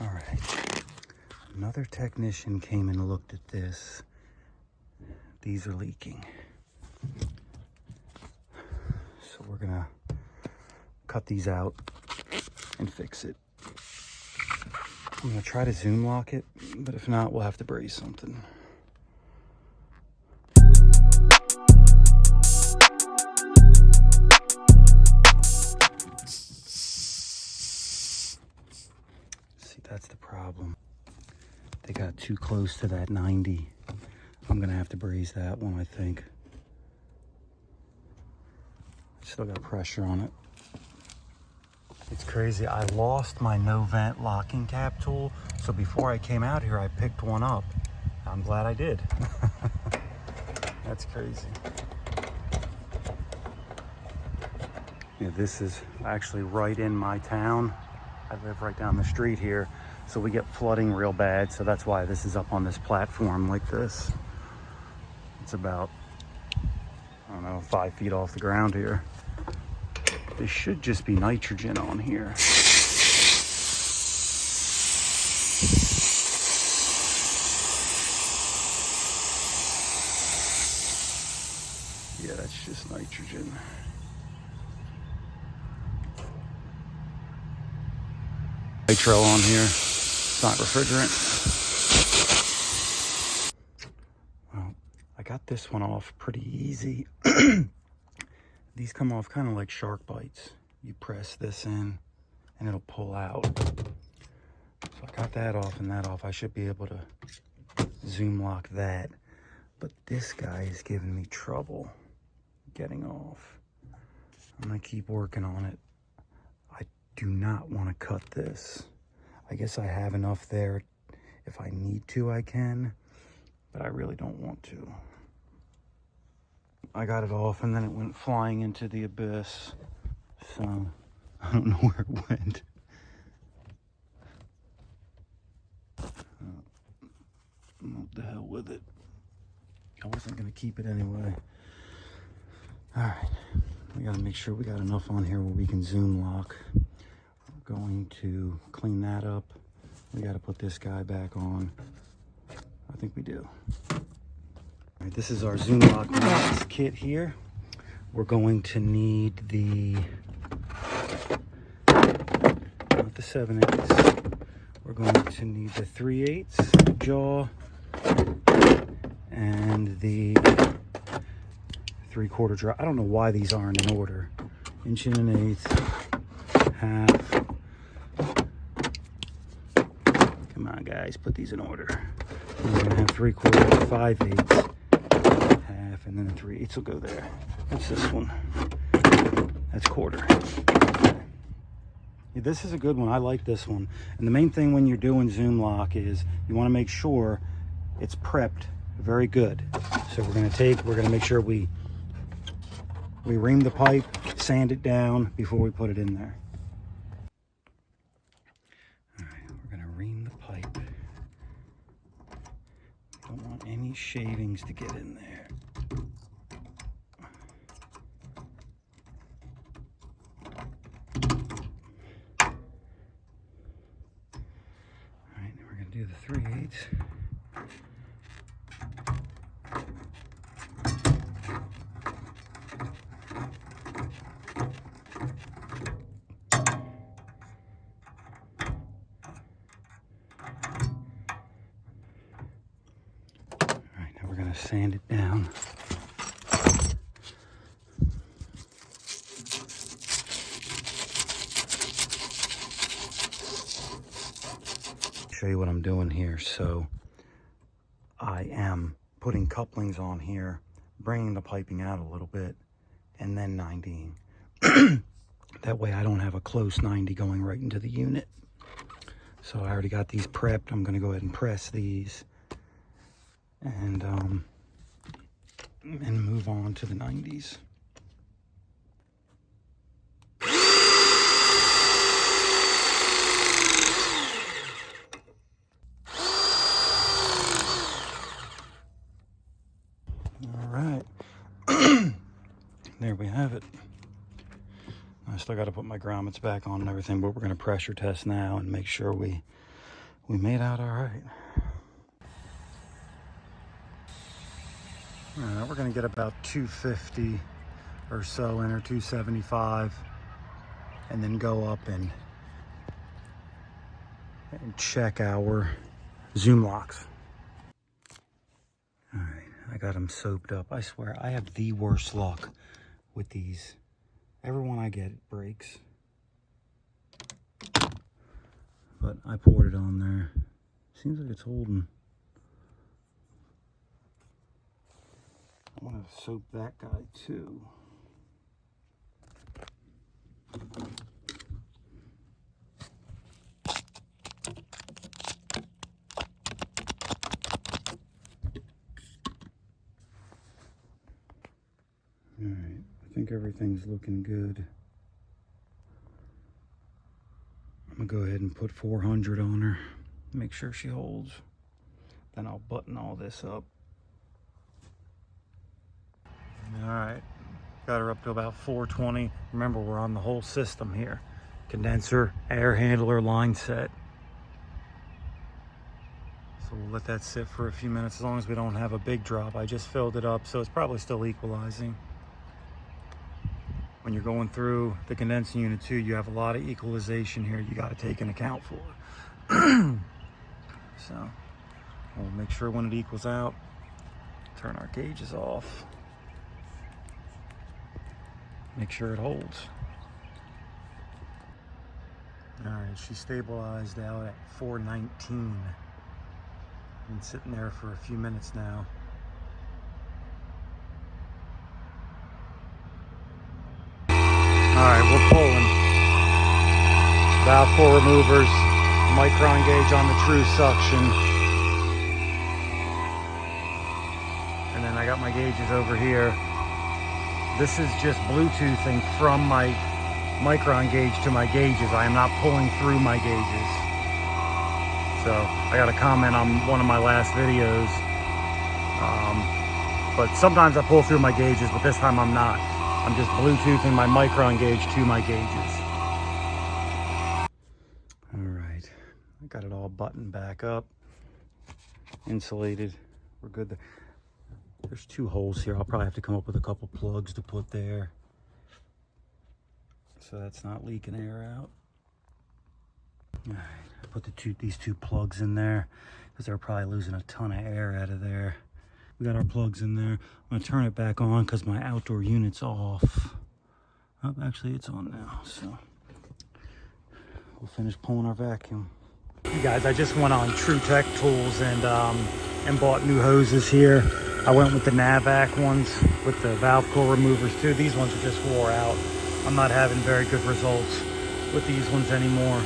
All right, another technician came and looked at this. These are leaking. So we're gonna cut these out and fix it. I'm gonna try to zoom lock it, but if not, we'll have to braze something. That's the problem. They got too close to that 90. I'm gonna have to braze that one, I think. Still got pressure on it. It's crazy. I lost my no vent locking cap tool, so before I came out here, I picked one up. I'm glad I did. That's crazy. Yeah, this is actually right in my town. I live right down the street here, so we get flooding real bad, so that's why this is up on this platform like this. It's about, I don't know, 5 feet off the ground here. There should just be nitrogen on here. Yeah, that's just nitrogen. Nitro on here. It's not refrigerant. Well, I got this one off pretty easy. These come off kind of like shark bites. You press this in and it'll pull out. So I got that off and that off. I should be able to zoom lock that. But this guy is giving me trouble getting off. I'm gonna keep working on it. I do not want to cut this. I guess I have enough there. If I need to, I can, but I really don't want to. I got it off and then it went flying into the abyss. So I don't know where it went. What the hell with it? I wasn't gonna keep it anyway. All right, we gotta make sure we got enough on here where we can zoom lock. We're going to clean that up. We gotta put this guy back on. I think we do. All right, this is our zoom lock mods kit here. We're going to need the, not the 7/8. We're going to need the 3/8 jaw and the 3/4 jaw. I don't know why these aren't in order. 1 1/8, half. Come on, guys, put these in order. We're gonna have 3/4, 5/8, half, and then the 3/8 will go there. What's this one? That's 1/4. Yeah, this is a good one. I like this one. And the main thing when you're doing zoom lock is you want to make sure it's prepped very good. So we're gonna make sure we ream the pipe, sand it down before we put it in there. All right, we're gonna ream the pipe. Don't want any shavings to get in there. All right, now we're gonna do the 3/8. Sand it down. Show you what I'm doing here. So I am putting couplings on here, bringing the piping out a little bit, and then 90ing. That way I don't have a close 90 going right into the unit. So I already got these prepped. I'm going to go ahead and press these and move on to the 90s. All right. There we have it. I still got to put my grommets back on and everything, but we're going to pressure test now and make sure we We made out all right. All right, we're gonna get about 250 or so in, or 275, and then go up and check our zoom locks. All right, I got them soaped up. I swear, I have the worst luck with these. Every one I get breaks. But I poured it on there. Seems like it's holding. I want to soap that guy too. Alright, I think everything's looking good. I'm gonna go ahead and put 400 on her, make sure she holds. Then I'll button all this up. Alright, got her up to about 420. Remember, we're on the whole system here. Condenser, air handler, line set. So we'll let that sit for a few minutes, as long as we don't have a big drop. I just filled it up, so it's probably still equalizing. When you're going through the condensing unit too, you have a lot of equalization here you got to take into account for. So we'll make sure when it equals out, turn our gauges off, make sure it holds. All right, she stabilized out at 419. Been sitting there for a few minutes now. All right, we're pulling. Valve core removers, micron gauge on the true suction. And then I got my gauges over here. This is just Bluetoothing from my micron gauge to my gauges. I am not pulling through my gauges. So I got a comment on one of my last videos. But sometimes I pull through my gauges, but this time I'm not. I'm just Bluetoothing my micron gauge to my gauges. All right, I got it all buttoned back up, insulated. We're good. There's 2 holes here. I'll probably have to come up with a couple plugs to put there, so that's not leaking air out. All right, I put these two plugs in there because they're probably losing a ton of air out of there. We got our plugs in there. I'm gonna turn it back on because my outdoor unit's off. Oh, actually it's on now, so we'll finish pulling our vacuum. You guys, I just went on True Tech Tools and bought new hoses here. I went with the Navac ones with the valve core removers too. These ones are just wore out. I'm not having very good results with these ones anymore.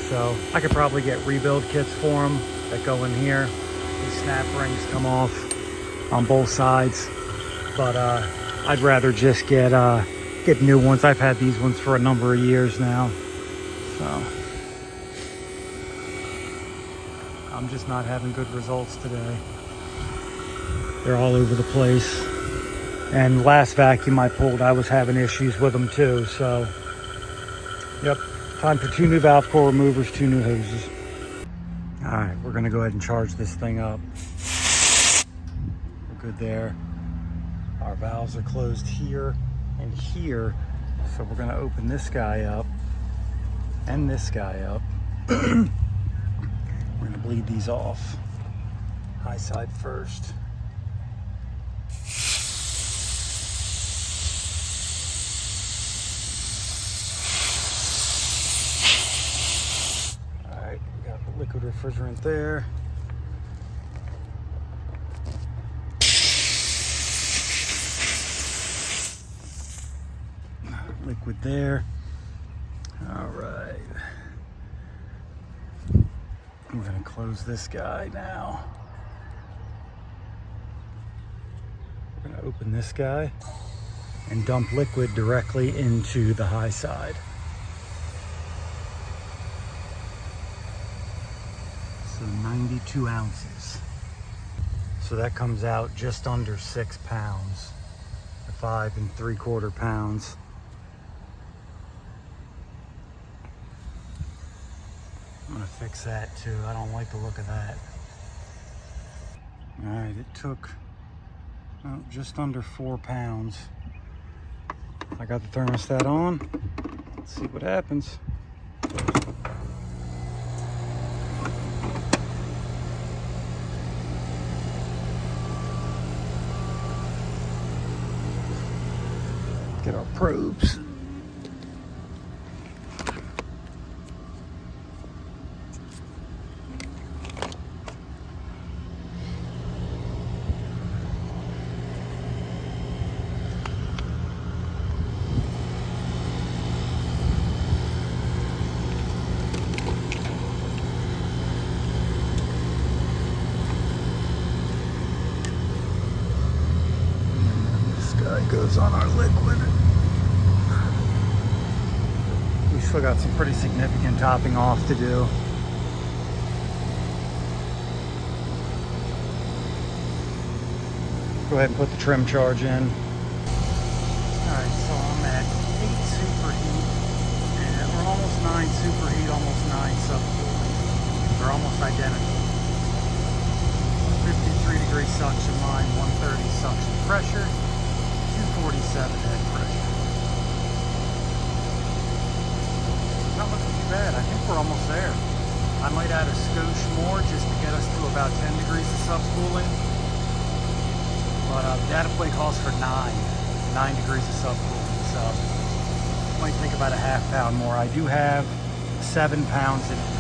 So I could probably get rebuild kits for them that go in here. These snap rings come off on both sides, but I'd rather just get new ones. I've had these ones for a number of years now, so I'm just not having good results today. They're all over the place, and last vacuum I pulled, I was having issues with them too. So yep, time for 2 new valve core removers, 2 new hoses. All right, we're gonna go ahead and charge this thing up. Good there. Our valves are closed here and here, so we're going to open this guy up and this guy up. We're going to bleed these off. High side first. All right, we got the liquid refrigerant there. Liquid there. All right. I'm going to close this guy now. We're going to open this guy and dump liquid directly into the high side. So 92 ounces. So that comes out just under 6 pounds. 5 3/4 pounds. I'm gonna fix that too. I don't like the look of that. All right, it took just under 4 pounds. I got the thermostat on. Let's see what happens. Get our probes. Goes on our liquid. We still got some pretty significant topping off to do. Go ahead and put the trim charge in. Alright, so I'm at 8 superheat, and we're almost 9 superheat, almost 9 subcooling. They're almost identical. 53-degree suction line, 130 suction pressure. 247 head pressure. Not looking too bad. I think we're almost there. I might add a skosh more just to get us to about 10 degrees of subcooling. But the data plate calls for 9 degrees of subcooling. So might think about a half pound more. I do have 7 pounds in it.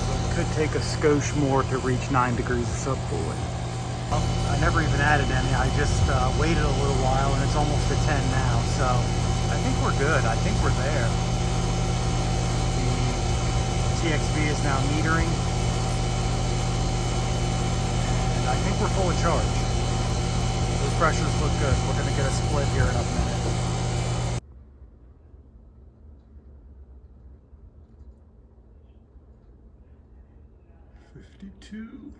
So it could take a skosh more to reach 9 degrees of subcooling. I never even added any. I just waited a little while, and it's almost at 10 now. So I think we're good. I think we're there. The TXV is now metering, and I think we're fully charged. Those pressures look good. We're going to get a split here in a minute. 52.